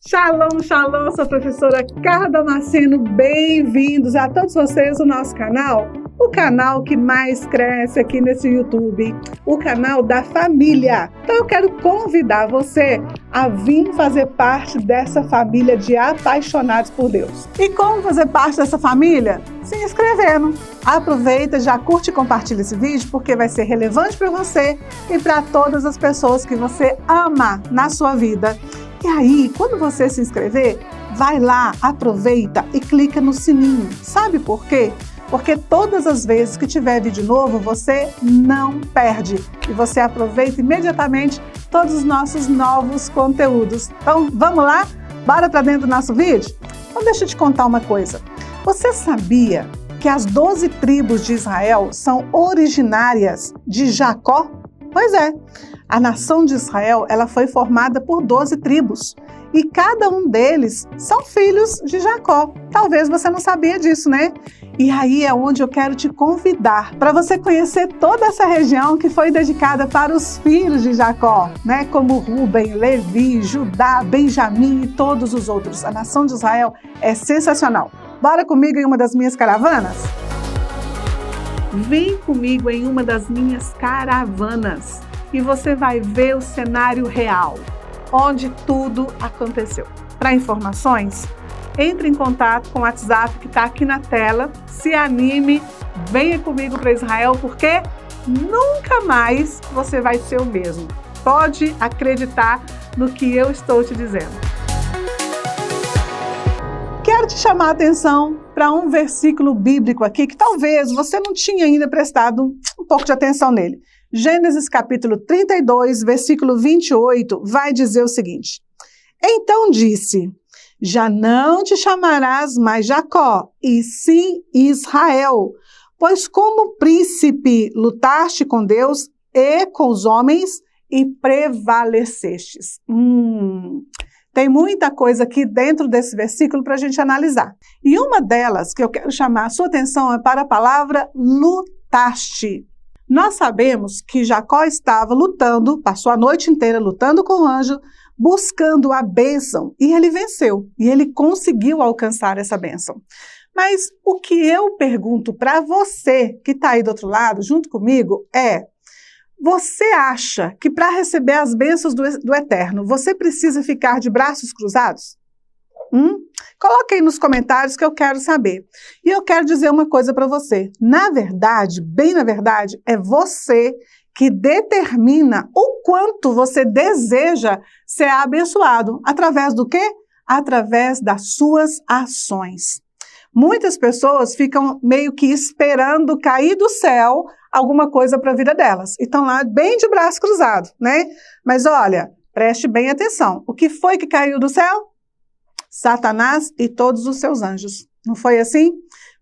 Shalom, shalom, sou a professora Carla Damasceno, bem-vindos a todos vocês no nosso canal, o canal que mais cresce aqui nesse YouTube, o canal da família. Então eu quero convidar você a vir fazer parte dessa família de apaixonados por Deus. E como fazer parte dessa família? Se inscrevendo. Aproveita, já curte e compartilha esse vídeo porque vai ser relevante para você e para todas as pessoas que você ama na sua vida. E aí, quando você se inscrever, vai lá, aproveita e clica no sininho. Sabe por quê? Porque todas as vezes que tiver vídeo novo, você não perde. E você aproveita imediatamente todos os nossos novos conteúdos. Então, vamos lá? Bora para dentro do nosso vídeo? Então, deixa eu te contar uma coisa. Você sabia que as 12 tribos de Israel são originárias de Jacó? Pois é. A nação de Israel, ela foi formada por 12 tribos e cada um deles são filhos de Jacó. Talvez você não sabia disso, né? E aí é onde eu quero te convidar para você conhecer toda essa região que foi dedicada para os filhos de Jacó, né? Como Rúben, Levi, Judá, Benjamim e todos os outros. A nação de Israel é sensacional. Bora comigo em uma das minhas caravanas? Vem comigo em uma das minhas caravanas. E você vai ver o cenário real, onde tudo aconteceu. Para informações, entre em contato com o WhatsApp que está aqui na tela, se anime, venha comigo para Israel, porque nunca mais você vai ser o mesmo. Pode acreditar no que eu estou te dizendo. Quero te chamar a atenção para um versículo bíblico aqui que talvez você não tinha ainda prestado um pouco de atenção nele. Gênesis capítulo 32, versículo 28, vai dizer o seguinte: Então disse, já não te chamarás mais Jacó, e sim Israel, pois como príncipe lutaste com Deus e com os homens e prevalecestes. Tem muita coisa aqui dentro desse versículo para a gente analisar. E uma delas que eu quero chamar a sua atenção é para a palavra lutaste. Nós sabemos que Jacó estava lutando, passou a noite inteira lutando com o anjo, buscando a bênção, e ele venceu, e ele conseguiu alcançar essa bênção. Mas o que eu pergunto para você que está aí do outro lado, junto comigo, é: você acha que para receber as bênçãos do Eterno, você precisa ficar de braços cruzados? Coloque aí nos comentários que eu quero saber. E eu quero dizer uma coisa para você. Na verdade, bem na verdade, é você que determina o quanto você deseja ser abençoado. Através do quê? Através das suas ações. Muitas pessoas ficam meio que esperando cair do céu alguma coisa para a vida delas. E estão lá bem de braço cruzado, né? Mas olha, preste bem atenção. O que foi que caiu do céu? Satanás e todos os seus anjos. Não foi assim?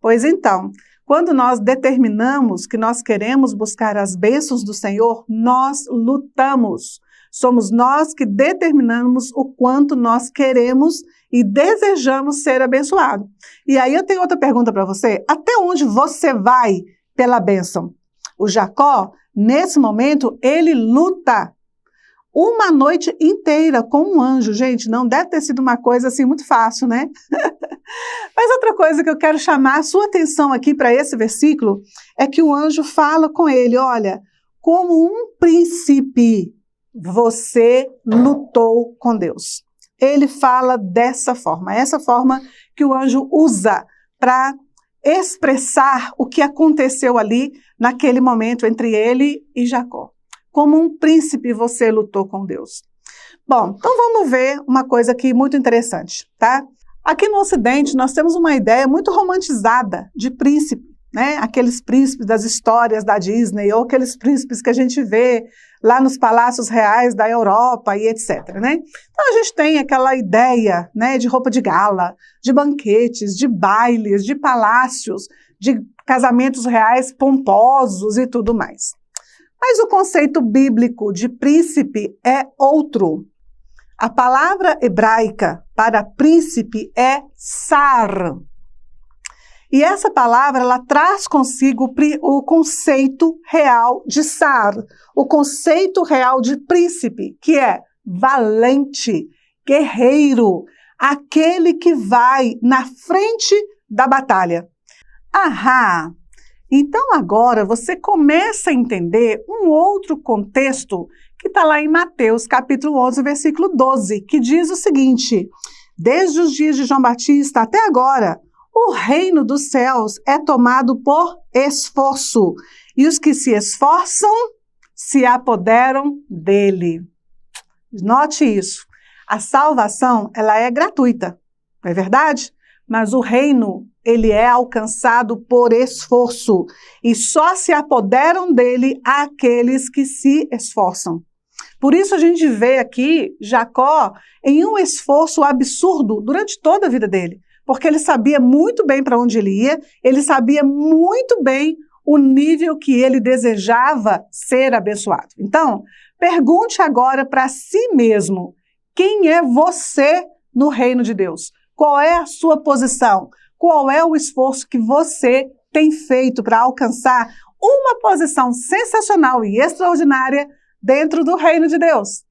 Pois então, quando nós determinamos que nós queremos buscar as bênçãos do Senhor, nós lutamos. Somos nós que determinamos o quanto nós queremos e desejamos ser abençoados. E aí eu tenho outra pergunta para você. Até onde você vai pela bênção? O Jacó, nesse momento, ele luta uma noite inteira com um anjo. Gente, não deve ter sido uma coisa assim muito fácil, né? Mas outra coisa que eu quero chamar a sua atenção aqui para esse versículo é que o anjo fala com ele: olha, como um príncipe, você lutou com Deus. Ele fala dessa forma, essa forma que o anjo usa para expressar o que aconteceu ali naquele momento entre ele e Jacó. Como um príncipe você lutou com Deus. Bom, então vamos ver uma coisa aqui muito interessante, tá? Aqui no Ocidente nós temos uma ideia muito romantizada de príncipe, né? Aqueles príncipes das histórias da Disney, ou aqueles príncipes que a gente vê lá nos palácios reais da Europa e etc, né? Então a gente tem aquela ideia, né, de roupa de gala, de banquetes, de bailes, de palácios, de casamentos reais pomposos e tudo mais. Mas o conceito bíblico de príncipe é outro. A palavra hebraica para príncipe é sar. E essa palavra, ela traz consigo o conceito real de sar, o conceito real de príncipe, que é valente, guerreiro, aquele que vai na frente da batalha. Ahá! Então agora você começa a entender um outro contexto que está lá em Mateus capítulo 11, versículo 12, que diz o seguinte: desde os dias de João Batista até agora, o reino dos céus é tomado por esforço, e os que se esforçam se apoderam dele. Note isso. A salvação, ela é gratuita, não é verdade? Mas o reino, ele é alcançado por esforço, e só se apoderam dele aqueles que se esforçam. Por isso a gente vê aqui Jacó em um esforço absurdo durante toda a vida dele, porque ele sabia muito bem para onde ele ia, ele sabia muito bem o nível que ele desejava ser abençoado. Então, pergunte agora para si mesmo: quem é você no reino de Deus? Qual é a sua posição? Qual é o esforço que você tem feito para alcançar uma posição sensacional e extraordinária dentro do reino de Deus?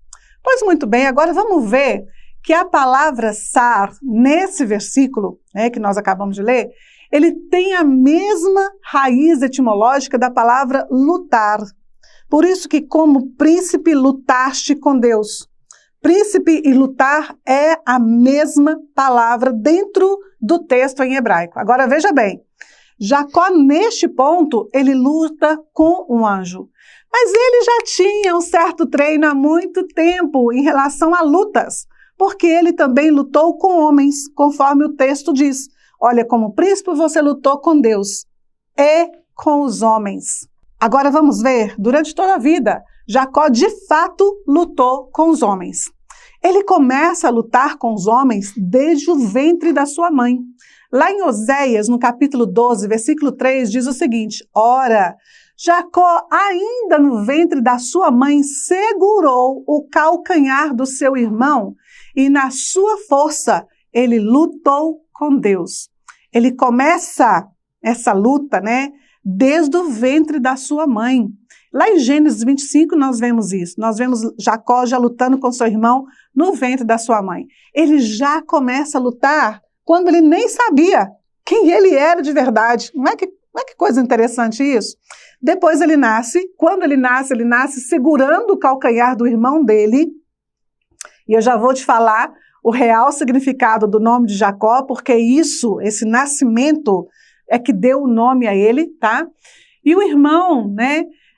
Pois muito bem, agora vamos ver que a palavra sar, nesse versículo, que nós acabamos de ler, ele tem a mesma raiz etimológica da palavra lutar. Por isso que como príncipe lutaste com Deus. Príncipe e lutar é a mesma palavra dentro do texto em hebraico. Agora veja bem, Jacó neste ponto, ele luta com um anjo. Mas ele já tinha um certo treino há muito tempo em relação a lutas, porque ele também lutou com homens, conforme o texto diz. Olha, como príncipe você lutou com Deus e com os homens. Agora vamos ver, durante toda a vida, Jacó de fato lutou com os homens. Ele começa a lutar com os homens desde o ventre da sua mãe. Lá em Oséias, no capítulo 12, versículo 3, diz o seguinte: ora, Jacó, ainda no ventre da sua mãe, segurou o calcanhar do seu irmão e na sua força ele lutou com Deus. Ele começa essa luta, desde o ventre da sua mãe. Lá em Gênesis 25 nós vemos isso. Nós vemos Jacó já lutando com seu irmão no ventre da sua mãe. Ele já começa a lutar quando ele nem sabia quem ele era de verdade. Não é que coisa interessante isso? Depois ele nasce. Quando ele nasce segurando o calcanhar do irmão dele. E eu já vou te falar o real significado do nome de Jacó, porque esse nascimento é que deu o nome a ele, tá? E o irmão,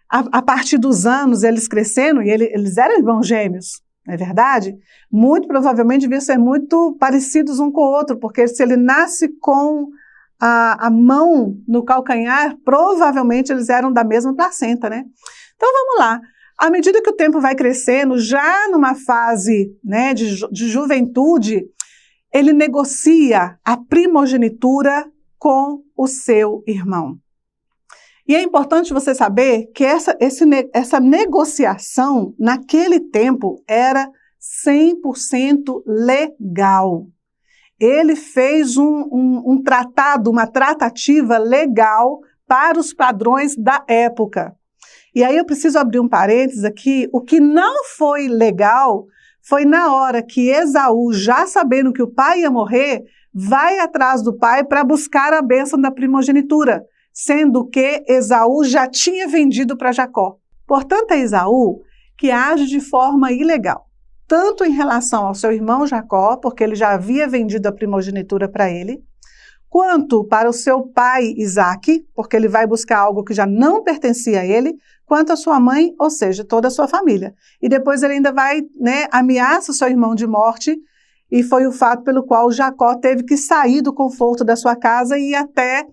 a partir dos anos, eles crescendo, e eles eram irmãos gêmeos, não é verdade? Muito provavelmente deviam ser muito parecidos um com o outro, porque se ele nasce com a mão no calcanhar, provavelmente eles eram da mesma placenta, Então vamos lá. À medida que o tempo vai crescendo, já numa fase de juventude, ele negocia a primogenitura com o seu irmão. E é importante você saber que essa negociação, naquele tempo, era 100% legal. Ele fez um tratado, uma tratativa legal para os padrões da época. E aí eu preciso abrir um parênteses aqui. O que não foi legal foi na hora que Esaú, já sabendo que o pai ia morrer, vai atrás do pai para buscar a bênção da primogenitura, sendo que Esaú já tinha vendido para Jacó. Portanto, é Esaú que age de forma ilegal, tanto em relação ao seu irmão Jacó, porque ele já havia vendido a primogenitura para ele, quanto para o seu pai Isaque, porque ele vai buscar algo que já não pertencia a ele, quanto a sua mãe, ou seja, toda a sua família. E depois ele ainda vai, ameaça o seu irmão de morte, e foi o fato pelo qual Jacó teve que sair do conforto da sua casa e ir até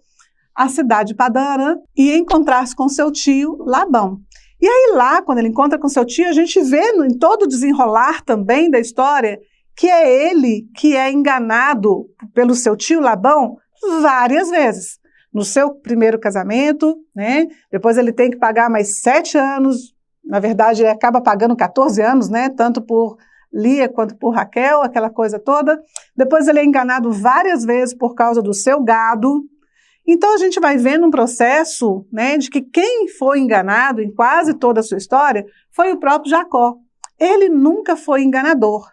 a cidade de Padã-Arã e encontrar-se com seu tio Labão. E aí lá, quando ele encontra com seu tio, a gente vê em todo o desenrolar também da história que é ele que é enganado pelo seu tio Labão várias vezes. No seu primeiro casamento, depois ele tem que pagar mais 7 anos, na verdade ele acaba pagando 14 anos, tanto por Lia quanto por Raquel, aquela coisa toda. Depois ele é enganado várias vezes por causa do seu gado. Então a gente vai vendo um processo de que quem foi enganado em quase toda a sua história foi o próprio Jacó. Ele nunca foi enganador.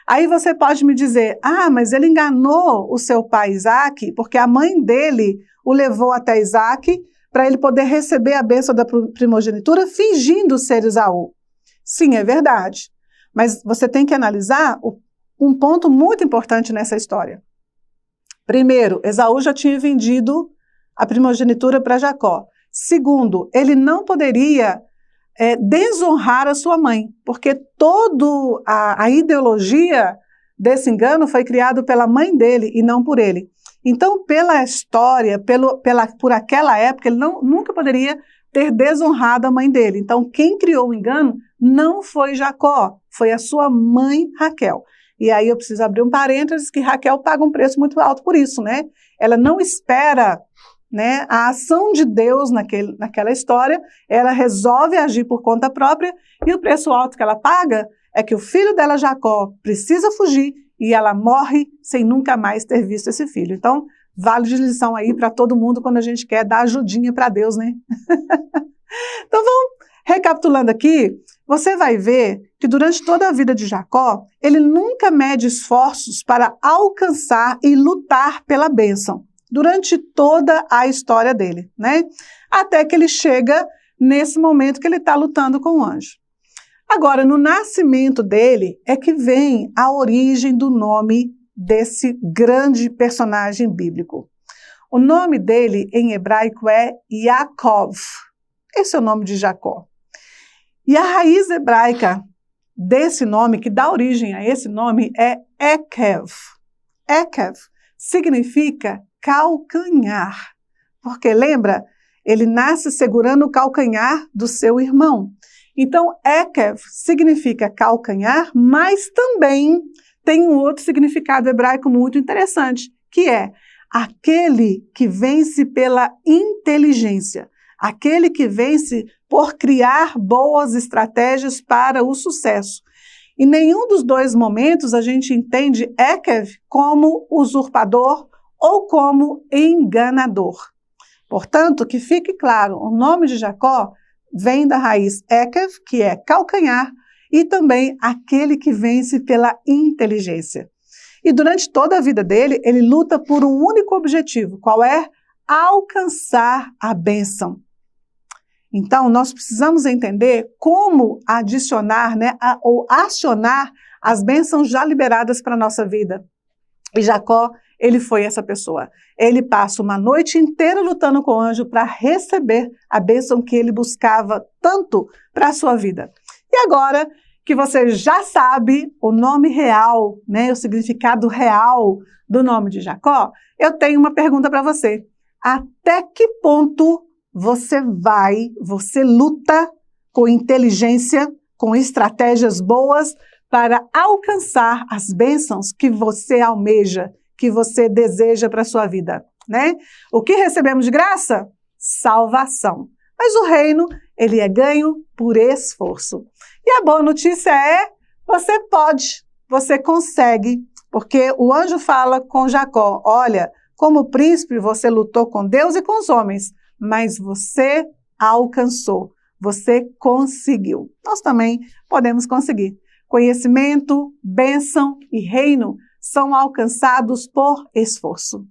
Aí você pode me dizer, mas ele enganou o seu pai Isaac, porque a mãe dele o levou até Isaac para ele poder receber a bênção da primogenitura fingindo ser Esaú. Sim, é verdade. Mas você tem que analisar um ponto muito importante nessa história. Primeiro, Esaú já tinha vendido a primogenitura para Jacó. Segundo, ele não poderia desonrar a sua mãe, porque toda a ideologia desse engano foi criada pela mãe dele e não por ele. Então, pela história, por aquela época, ele nunca poderia ter desonrado a mãe dele. Então, quem criou o engano não foi Jacó, foi a sua mãe Raquel. E aí eu preciso abrir um parênteses que Raquel paga um preço muito alto por isso, né? Ela não espera, né, a ação de Deus naquela história, ela resolve agir por conta própria e o preço alto que ela paga é que o filho dela, Jacó, precisa fugir e ela morre sem nunca mais ter visto esse filho. Então, vale de lição aí para todo mundo quando a gente quer dar ajudinha para Deus, né? Então, vamos recapitulando aqui, você vai ver que durante toda a vida de Jacó, ele nunca mede esforços para alcançar e lutar pela bênção, durante toda a história dele, né? Até que ele chega nesse momento que ele está lutando com o anjo. Agora, no nascimento dele é que vem a origem do nome desse grande personagem bíblico. O nome dele em hebraico é Yaakov. Esse é o nome de Jacó. E a raiz hebraica desse nome, que dá origem a esse nome, é Ekev. Ekev significa calcanhar. Porque, lembra, ele nasce segurando o calcanhar do seu irmão. Então, Ekev significa calcanhar, mas também tem um outro significado hebraico muito interessante, que é aquele que vence pela inteligência, aquele que vence por criar boas estratégias para o sucesso. Em nenhum dos dois momentos a gente entende Ekev como usurpador ou como enganador. Portanto, que fique claro, o nome de Jacó vem da raiz Ekev, que é calcanhar, e também aquele que vence pela inteligência. E durante toda a vida dele, ele luta por um único objetivo, qual é? Alcançar a bênção. Então, nós precisamos entender como adicionar, né, ou acionar as bênçãos já liberadas para a nossa vida. E Jacó, ele foi essa pessoa. Ele passa uma noite inteira lutando com o anjo para receber a bênção que ele buscava tanto para a sua vida. E agora que você já sabe o nome real, né, o significado real do nome de Jacó, eu tenho uma pergunta para você. Até que ponto você luta com inteligência, com estratégias boas para alcançar as bênçãos que você almeja, que você deseja para a sua vida, né? O que recebemos de graça? Salvação. Mas o reino, ele é ganho por esforço. E a boa notícia é, você pode, você consegue, porque o anjo fala com Jacó, olha, como príncipe você lutou com Deus e com os homens, mas você alcançou, você conseguiu. Nós também podemos conseguir. Conhecimento, bênção e reino são alcançados por esforço.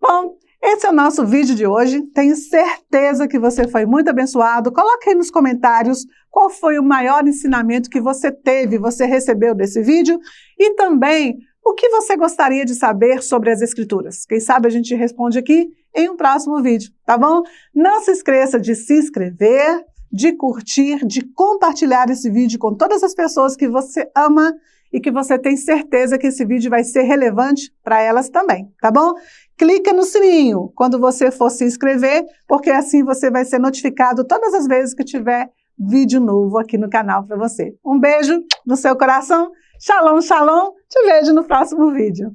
Bom, esse é o nosso vídeo de hoje. Tenho certeza que você foi muito abençoado. Coloque aí nos comentários qual foi o maior ensinamento que você teve, você recebeu desse vídeo e também o que você gostaria de saber sobre as Escrituras. Quem sabe a gente responde aqui em um próximo vídeo, tá bom? Não se esqueça de se inscrever, de curtir, de compartilhar esse vídeo com todas as pessoas que você ama e que você tem certeza que esse vídeo vai ser relevante para elas também, tá bom? Clica no sininho quando você for se inscrever, porque assim você vai ser notificado todas as vezes que tiver vídeo novo aqui no canal para você. Um beijo no seu coração, shalom, shalom, te vejo no próximo vídeo.